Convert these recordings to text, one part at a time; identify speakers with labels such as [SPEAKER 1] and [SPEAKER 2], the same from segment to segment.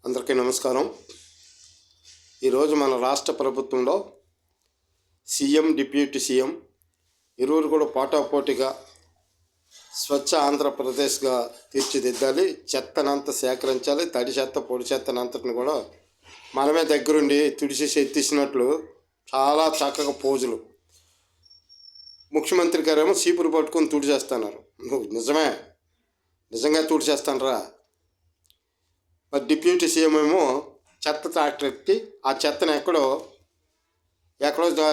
[SPEAKER 1] అందరికీ నమస్కారం. ఈరోజు మన రాష్ట్ర ప్రభుత్వంలో సీఎం, డిప్యూటీ సీఎం ఇరువురు కూడా పోటాపోటీగా స్వచ్ఛ ఆంధ్రప్రదేశ్గా తీర్చిదిద్దాలి. చెత్తనంతా సేకరించాలి. తడి చెత్త, పొడి చెత్తనంతటిని కూడా మనమే దగ్గరుండి తుడిచేసి ఎత్తిసినట్లు చాలా చక్కగా పోజులు. ముఖ్యమంత్రి గారేమో సీపులు పట్టుకొని తుడిచేస్తున్నారు. నిజంగా తుడిచేస్తానరా? మరి డిప్యూటీ సీఎం ఏమో చెత్త ట్రాక్టర్ ఎక్కి ఆ చెత్తను ఎక్కడో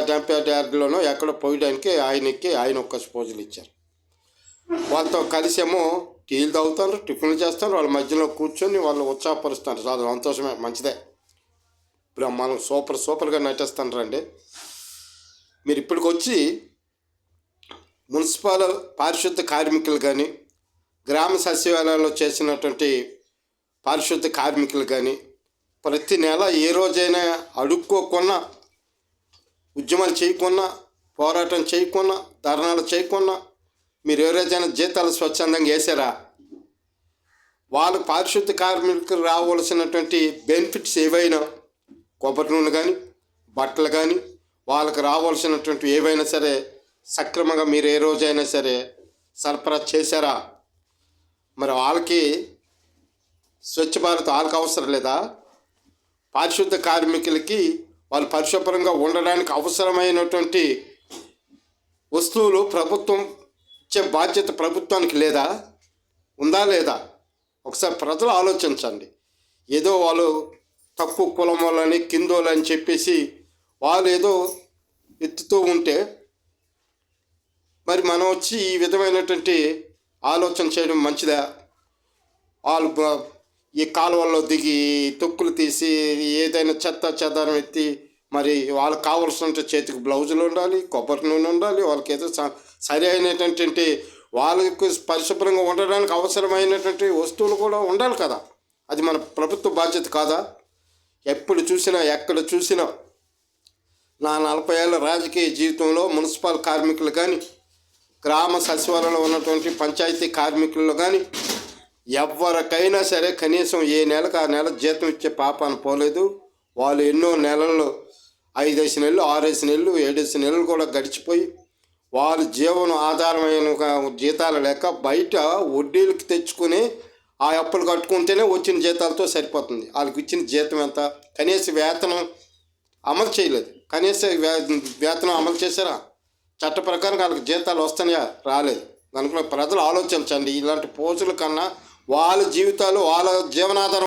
[SPEAKER 1] డంప్ యార్డ్లోనో ఎక్కడో పోయడానికి ఆయన ఒక్క పోజులు ఇచ్చారు. వాళ్ళతో కలిసేమో టీలు తాగుతారు, టిఫిన్లు చేస్తారు. వాళ్ళ మధ్యలో కూర్చొని వాళ్ళు ఉత్సాహపరుస్తారు. చాలా సంతోషమే, మంచిదే. ఇప్పుడు మనం సూపర్గా నటిస్తాను రండి. మీరు ఇప్పటికొచ్చి మున్సిపల్ పారిశుద్ధ కార్మికులు కానీ, గ్రామ సచివాలయాల్లో చేసినటువంటి పారిశుద్ధ కార్మికులు కానీ ప్రతి నెల ఏ రోజైనా అడుక్కోకున్నా, ఉద్యమాలు చేయకున్నా, పోరాటం చేయకున్నా, ధర్నాలు చేయకున్నా మీరు ఏ రోజైనా జీతాలు స్వచ్ఛందంగా వేసారా? వాళ్ళకు పారిశుద్ధ కార్మికులకు రావాల్సినటువంటి బెనిఫిట్స్ ఏవైనా, కొబ్బరి నూనె కానీ, బట్టలు కానీ, వాళ్ళకు రావాల్సినటువంటి ఏవైనా సరే సక్రమంగా మీరు ఏ రోజైనా సరే సరఫరా చేశారా? మరి వాళ్ళకి స్వచ్ఛ భారత్ వాళ్ళకి అవసరం లేదా? పారిశుద్ధ కార్మికులకి వాళ్ళు పరిశుభ్రంగా ఉండడానికి అవసరమైనటువంటి వస్తువులు ప్రభుత్వం ఇచ్చే బాధ్యత ప్రభుత్వానికి లేదా? ఉందా లేదా? ఒకసారి ప్రజలు ఆలోచించండి. ఏదో వాళ్ళు తక్కువ కులం వాళ్ళని, కిందోళ్ళని చెప్పేసి వాళ్ళు ఏదో ఎత్తుతూ ఉంటే మరి మనం వచ్చి ఈ విధమైనటువంటి ఆలోచన చేయడం మంచిదా? వాళ్ళు ఈ కాలువల్లో దిగి తొక్కులు తీసి ఏదైనా చెదారం ఎత్తి మరి వాళ్ళకి కావాల్సినటువంటి చేతికి బ్లౌజులు ఉండాలి, కొబ్బరి నూనె ఉండాలి, వాళ్ళకి ఏదో సరి అయినటువంటి వాళ్ళకు పరిశుభ్రంగా ఉండడానికి అవసరమైనటువంటి వస్తువులు కూడా ఉండాలి కదా. అది మన ప్రభుత్వ బాధ్యత కాదా? ఎప్పుడు చూసినా, ఎక్కడ చూసినా నా 40 ఏళ్ళ రాజకీయ జీవితంలో మున్సిపల్ కార్మికులు కానీ, గ్రామ సచివాలయంలో ఉన్నటువంటి పంచాయతీ కార్మికులు కానీ ఎవరికైనా సరే కనీసం ఏ నెలకు ఆ నెల జీతం ఇచ్చే పాపాన పోలేదు. వాళ్ళు ఎన్నో నెలల్లో 5 నెలలు, 6 నెలలు, 7 నెలలు కూడా గడిచిపోయి వాళ్ళు జీవన ఆధారమైన జీతాలు లేక బయట వడ్డీలకి తెచ్చుకొని ఆ అప్పులు కట్టుకుంటేనే వచ్చిన జీతాలతో సరిపోతుంది. వాళ్ళకి ఇచ్చిన జీతం ఎంత? కనీస వేతనం అమలు చేయలేదు. కనీస వేతనం అమలు చేశారా? చట్ట ప్రకారం వాళ్ళకి జీతాలు వస్తాయా? రాలేదు. కనుక ప్రజలు ఆలోచించండి. ఇలాంటి పోజుల కన్నా వాళ్ళ జీవితాలు, వాళ్ళ జీవనాధారం